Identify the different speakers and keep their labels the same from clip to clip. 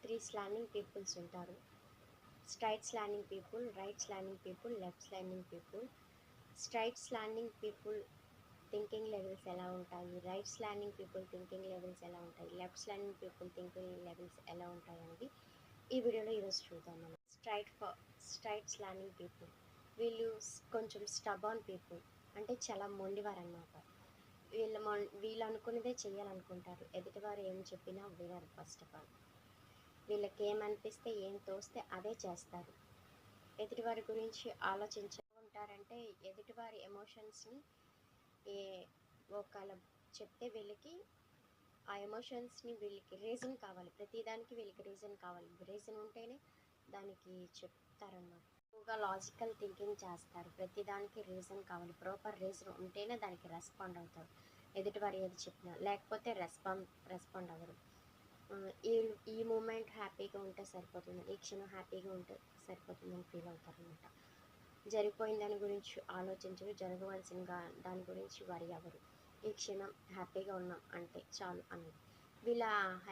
Speaker 1: 3 slanting peoples ఉంటారు. Straight slanting people, right slanting people, left slanting people. Straight slanting people thinking levels ఎలా ఉంటాయి, right slanting people thinking levels ఎలా ఉంటాయి, left slanting people thinking levels ఎలా ఉంటాయి అనేది ఈ వీడియోలో ఈరోజు చూద్దాం మనం. స్ట్రైట్ స్లాండింగ్ పీపుల్ వీళ్ళు కొంచెం స్టబాన్ పీపుల్, అంటే చాలా మొండివారు అన్నమాట. వీళ్ళు అనుకున్నదే చేయాలనుకుంటారు. ఎదుటివారు ఏం చెప్పినా వినరు. ఫస్ట్ ఆఫ్ ఆల్ వీళ్ళకి ఏమనిపిస్తే ఏం తోస్తే అదే చేస్తారు. ఎదుటివారి గురించి ఉంటారంటే ఎదుటివారి ఎమోషన్స్ని ఒకవేళ చెప్తే వీళ్ళకి ఆ ఎమోషన్స్ని వీళ్ళకి రీజన్ కావాలి. ప్రతిదానికి వీళ్ళకి రీజన్ కావాలి. రీజన్ ఉంటేనే దానికి చెప్తారన్నమాట. ఎక్కువగా లాజికల్ థింకింగ్ చేస్తారు. ప్రతిదానికి రీజన్ కావాలి. ప్రాపర్ రీజన్ ఉంటేనే దానికి రెస్పాండ్ అవుతారు. ఎదుటివారు ఏది చెప్పినా, లేకపోతే రెస్పాండ్ అవ్వరు. ఈ మూమెంట్ హ్యాపీగా ఉంటే సరిపోతుంది, ఈ క్షణం హ్యాపీగా ఉంటే సరిపోతుందని ఫీల్ అవుతారు అనమాట. జరిగిపోయిన దాని గురించి ఆలోచించరు, జరగవలసిన దాని గురించి వరి అవ్వరు. ఈ క్షణం హ్యాపీగా ఉన్నాం అంటే చాలు అన్నది. వీళ్ళ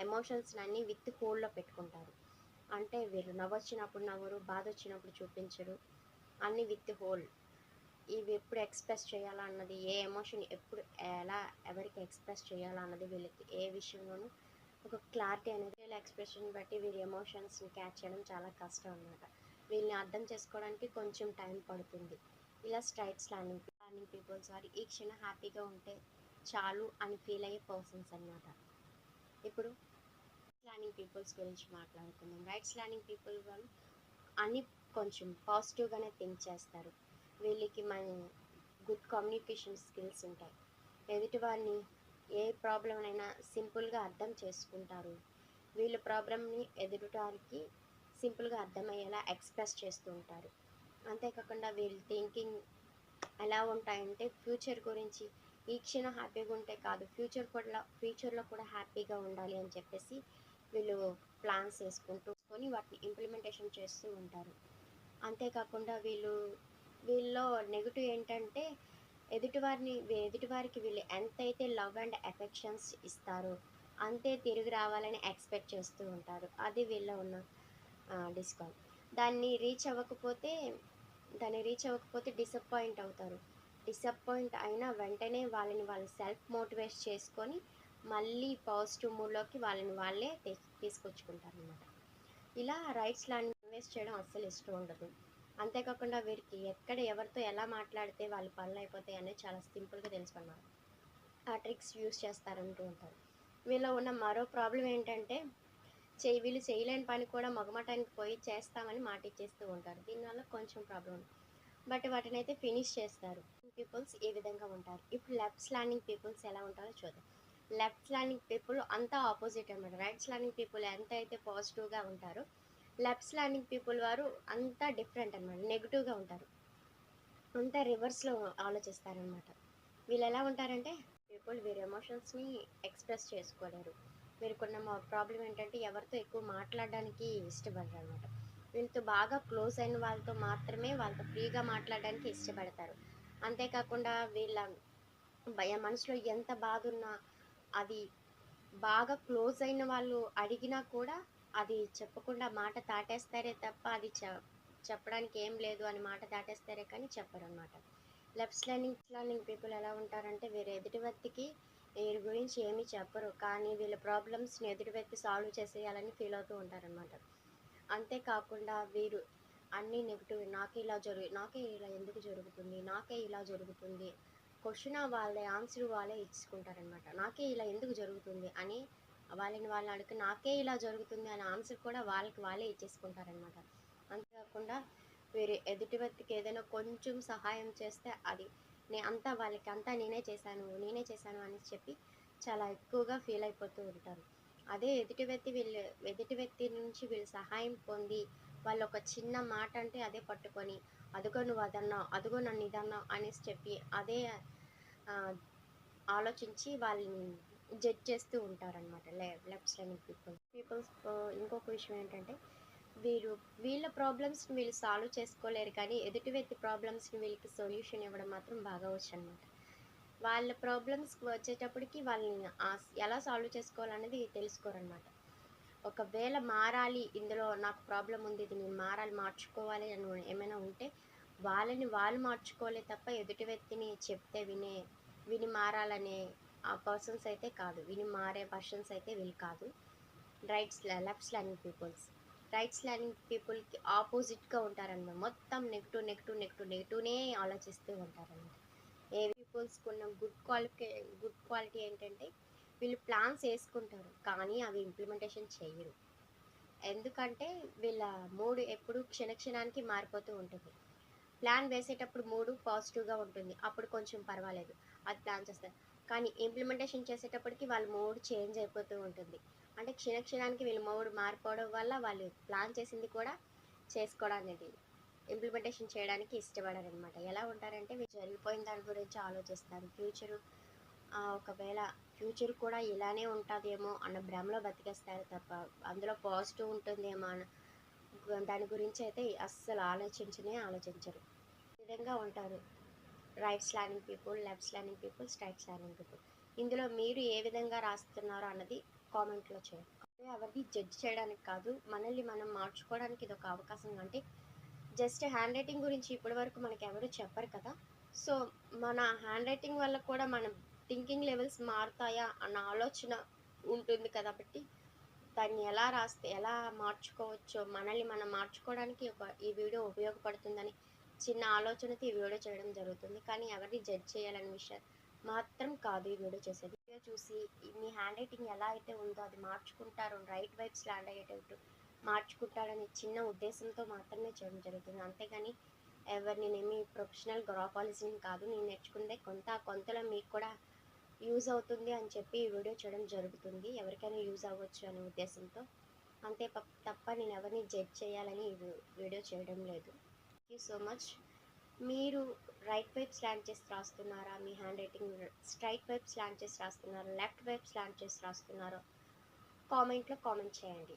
Speaker 1: ఎమోషన్స్ అన్నీ విత్ హోల్డ్లో పెట్టుకుంటారు. అంటే వీళ్ళు నవ్వొచ్చినప్పుడు నవ్వరు, బాధ వచ్చినప్పుడు చూపించరు, అన్నీ విత్ హోల్డ్. ఇవి ఎప్పుడు ఎక్స్ప్రెస్ చేయాలా అన్నది, ఏ ఎమోషన్ ఎప్పుడు ఎలా ఎవరికి ఎక్స్ప్రెస్ చేయాలా అన్నది వీళ్ళకి ఏ విషయంలోనూ ఒక క్లారిటీ అనేది. వీళ్ళ ఎక్స్ప్రెషన్ బట్టి వీరి ఎమోషన్స్ని క్యాచ్ చేయడం చాలా కష్టం అన్నమాట. వీళ్ళని అర్థం చేసుకోవడానికి కొంచెం టైం పడుతుంది. ఇలా స్ట్రైట్ స్లాండింగ్ పీపుల్స్ వారు ఈ క్షణం హ్యాపీగా ఉంటే చాలు అని ఫీల్ అయ్యే పర్సన్స్ అన్నమాట. ఇప్పుడు స్లాండింగ్ పీపుల్స్ గురించి మాట్లాడుకుందాం. రైట్ స్లాండింగ్ పీపుల్ వాళ్ళు అన్ని కొంచెం పాజిటివ్గానే థింక్ చేస్తారు. వీళ్ళకి గుడ్ కమ్యూనికేషన్ స్కిల్స్ ఉంటాయి. ఎదుటి వారిని ఏ ప్రాబ్లం అయినా సింపుల్గా అర్థం చేసుకుంటారు. వీళ్ళ ప్రాబ్లమ్ని ఎదుటివారికి సింపుల్గా అర్థమయ్యేలా ఎక్స్ప్రెస్ చేస్తూ ఉంటారు. అంతేకాకుండా వీళ్ళ థింకింగ్ ఎలా ఉంటాయంటే ఫ్యూచర్ గురించి, ఈ క్షణం హ్యాపీగా ఉంటే కాదు, ఫ్యూచర్లో కూడా హ్యాపీగా ఉండాలి అని చెప్పేసి వీళ్ళు ప్లాన్స్ వేసుకుంటూ వాటిని ఇంప్లిమెంటేషన్ చేస్తూ ఉంటారు. అంతేకాకుండా వీళ్ళలో నెగిటివ్ ఏంటంటే ఎదుటివారికి వీళ్ళు ఎంతైతే లవ్ అండ్ ఎఫెక్షన్స్ ఇస్తారో అంతే తిరిగి రావాలని ఎక్స్పెక్ట్ చేస్తూ ఉంటారు. అది వీళ్ళ ఉన్న డిస్కౌంట్. దాన్ని రీచ్ అవ్వకపోతే డిసప్పాయింట్ అవుతారు. డిసప్పాయింట్ అయినా వెంటనే వాళ్ళు సెల్ఫ్ మోటివేట్ చేసుకొని మళ్ళీ పాజిటివ్ మూడ్లోకి వాళ్ళే తీసుకొచ్చుకుంటారు అన్నమాట. ఇలా రైట్స్ ఇన్వెస్ట్ చేయడం అస్సలు ఇష్టం ఉండదు. అంతేకాకుండా వీరికి ఎక్కడ ఎవరితో ఎలా మాట్లాడితే వాళ్ళ పనులు అయిపోతాయి అనేది చాలా సింపుల్గా తెలుసుకున్నారు. ఆ ట్రిక్స్ యూస్ చేస్తారంటూ ఉంటారు. వీళ్ళలో ఉన్న మరో ప్రాబ్లం ఏంటంటే వీళ్ళు చేయలేని పని కూడా మగమాటానికి పోయి చేస్తామని మాట ఇచ్చేస్తూ ఉంటారు. దీనివల్ల కొంచెం ప్రాబ్లం, బట్ వాటిని అయితే ఫినిష్ చేస్తారు. పీపుల్స్ ఈ విధంగా ఉంటారు. ఇప్పుడు లెఫ్ట్ స్లాండింగ్ పీపుల్స్ ఎలా ఉంటారో చూద్దాం. లెఫ్ట్ స్లాండింగ్ పీపుల్ అంతా ఆపోజిట్ అనమాట. రైట్ స్లాండింగ్ పీపుల్ ఎంత అయితే పాజిటివ్గా ఉంటారో లెఫ్ట్ స్లాండింగ్ పీపుల్ వారు అంతా డిఫరెంట్ అనమాట. నెగిటివ్గా ఉంటారు, అంతా రివర్స్లో ఆలోచిస్తారనమాట. వీళ్ళు ఎలా ఉంటారంటే వీరి ఎమోషన్స్ని ఎక్స్ప్రెస్ చేసుకోలేరు. వీరికున్న ప్రాబ్లం ఏంటంటే ఎవరితో ఎక్కువ మాట్లాడడానికి ఇష్టపడరు అనమాట. వీళ్ళతో బాగా క్లోజ్ అయిన వాళ్ళతో మాత్రమే వాళ్ళతో ఫ్రీగా మాట్లాడడానికి ఇష్టపడతారు. అంతేకాకుండా వీళ్ళ మనసులో ఎంత బాధ ఉన్నా అది బాగా క్లోజ్ అయిన వాళ్ళు అడిగినా కూడా అది చెప్పకుండా మాట దాటేస్తారే తప్ప అది చెప్పడానికి ఏం లేదు అని మాట దాటేస్తారే కానీ చెప్పరు అనమాట. లెఫ్ట్ స్లాండింగ్ పీపుల్ ఎలా ఉంటారంటే ఎదుటి వ్యక్తికి వీరి గురించి ఏమీ చెప్పరు, కానీ వీళ్ళ ప్రాబ్లమ్స్ని ఎదుటి వ్యక్తి సాల్వ్ చేసేయాలని ఫీల్ అవుతూ ఉంటారనమాట. అంతేకాకుండా వీరు అన్నీ నెగిటివ్, నాకే ఇలా ఎందుకు జరుగుతుంది, నాకే ఇలా జరుగుతుంది, క్వశ్చన్ వాళ్ళే ఆన్సర్ వాళ్ళే ఇచ్చుకుంటారనమాట. నాకే ఇలా ఎందుకు జరుగుతుంది అని వాళ్ళు అడిగి నాకే ఇలా జరుగుతుంది అనే ఆన్సర్ కూడా వాళ్ళే ఇచ్చేసుకుంటారనమాట. అంతేకాకుండా వీరు ఎదుటి వ్యక్తికి ఏదైనా కొంచెం సహాయం చేస్తే అది వాళ్ళకి నేనే చేశాను అని చెప్పి చాలా ఎక్కువగా ఫీల్ అయిపోతూ ఉంటారు. అదే ఎదుటి వ్యక్తి నుంచి వీళ్ళు సహాయం పొంది వాళ్ళు ఒక చిన్న మాట అంటే అదే పట్టుకొని అదిగో నువ్వు అదన్నావు, అదిగో నన్ను ఇదన్నావు అనేసి చెప్పి అదే ఆలోచించి వాళ్ళని జడ్జ్ చేస్తూ ఉంటారనమాట లెఫ్ట్ స్లాండింగ్ పీపుల్స్. ఇంకొక విషయం ఏంటంటే వీళ్ళ ప్రాబ్లమ్స్ని వీళ్ళు సాల్వ్ చేసుకోలేరు, కానీ ఎదుటి వ్యక్తి ప్రాబ్లమ్స్ని వీళ్ళకి సొల్యూషన్ ఇవ్వడం మాత్రం బాగా వచ్చు అనమాట. వాళ్ళ ప్రాబ్లమ్స్కి వచ్చేటప్పటికి వాళ్ళని ఎలా సాల్వ్ చేసుకోవాలనేది తెలుసుకోరనమాట. ఒకవేళ మారాలి, ఇందులో నాకు ప్రాబ్లం ఉంది, ఇది నేను మారాలి, మార్చుకోవాలి అని ఏమైనా ఉంటే వాళ్ళని వాళ్ళు మార్చుకోలే తప్ప ఎదుటి వ్యక్తిని చెప్తే విని మారాలనే ఆ పర్సన్స్ అయితే కాదు. విని మారే పర్సన్స్ అయితే వీళ్ళు కాదు. Left slanting peoples. Right slanting పీపుల్‌కి ఆపోజిట్‌గా ఉంటారనమాట. మొత్తం నెగెటివ్‌నే ఆలోచిస్తూ ఉంటారనమాట. ఏ పీపుల్స్‌కి ఉన్న గుడ్ క్వాలిటీ ఏంటంటే వీళ్ళు ప్లాన్స్ ఏసుకుంటారు. కానీ అవి ఇంప్లిమెంటేషన్ చెయ్యరు. ఎందుకంటే వీళ్ళ మూడ్ ఎప్పుడు క్షణానికి మారిపోతూ ఉంటుంది. ప్లాన్ వేసేటప్పుడు మూడు పాజిటివ్‌గా ఉంటుంది. అప్పుడు కొంచెం పర్వాలేదు. అది ప్లాన్ చేస్తారు. కానీ ఇంప్లిమెంటేషన్ చేసేటప్పటికి వాళ్ళ మూడ్ చేంజ్ అయిపోతూ ఉంటుంది. అంటే క్షణానికి వీళ్ళ మూడ్ మారిపోవడం వల్ల వాళ్ళు ప్లాన్ చేసింది కూడా చేసుకోవడానికి ఇంప్లిమెంటేషన్ చేయడానికి ఇష్టపడరనమాట. ఎలా ఉంటారంటే వీళ్ళు జరిగిపోయిన దాని గురించి ఆలోచిస్తారు. ఒకవేళ ఫ్యూచర్ కూడా ఇలానే ఉంటుందేమో అన్న భ్రమలో బతికేస్తారు తప్ప అందులో పాజిటివ్ ఉంటుందేమో దాని గురించి అయితే అస్సలు ఆలోచించరు. ఈ విధంగా ఉంటారు right slanting people, left slanting people, straight slanting people. ఇందులో మీరు ఏ విధంగా రాస్తున్నారో అన్నది కామెంట్లో చేయండి. ఎవరిని జడ్జ్ చేయడానికి కాదు, మనల్ని మనం మార్చుకోవడానికి ఇది ఒక అవకాశం. అంటే జస్ట్ హ్యాండ్ రైటింగ్ గురించి ఇప్పటివరకు మనకి ఎవరు చెప్పరు కదా. సో మన హ్యాండ్ రైటింగ్ వల్ల కూడా మన థింకింగ్ లెవెల్స్ మారుతాయా అన్న ఆలోచన ఉంటుంది కాబట్టి దాన్ని ఎలా రాస్తే ఎలా మార్చుకోవచ్చో మనల్ని మనం మార్చుకోవడానికి ఈ వీడియో ఉపయోగపడుతుందని చిన్న ఆలోచనతో ఈ వీడియో చేయడం జరుగుతుంది. కానీ ఎవరిని జడ్జ్ చేయాలనే విషయం మాత్రం కాదు ఈ వీడియో చేసేది. వీడియో చూసి మీ హ్యాండ్ రైటింగ్ ఎలా అయితే ఉందో అది మార్చుకుంటారు, రైట్ వైపు స్లాండ్ అయ్యేటట్టు మార్చుకుంటారని చిన్న ఉద్దేశంతో మాత్రమే చేయడం జరుగుతుంది. అంతేగాని నేనేమి ప్రొఫెషనల్ గ్రాఫాలజీని కాదు. నేను నేర్చుకుందే కొంతలో మీకు కూడా యూజ్ అవుతుంది అని చెప్పి ఈ వీడియో చేయడం జరుగుతుంది. ఎవరికైనా యూజ్ అవ్వచ్చు అనే ఉద్దేశంతో. తప్ప నేను ఎవరిని జడ్జ్ చేయాలని ఈ వీడియో చేయడం లేదు. Thank you so much. మీరు రైట్ వైపు స్లాంట్ చేసి రాస్తున్నారా, మీ హ్యాండ్ రైటింగ్ స్ట్రైట్ వైపు స్లాంట్ చేసి రాస్తున్నారా, లెఫ్ట్ వైపు స్లాంట్ చేసి రాస్తున్నారో కామెంట్లో కామెంట్ చేయండి.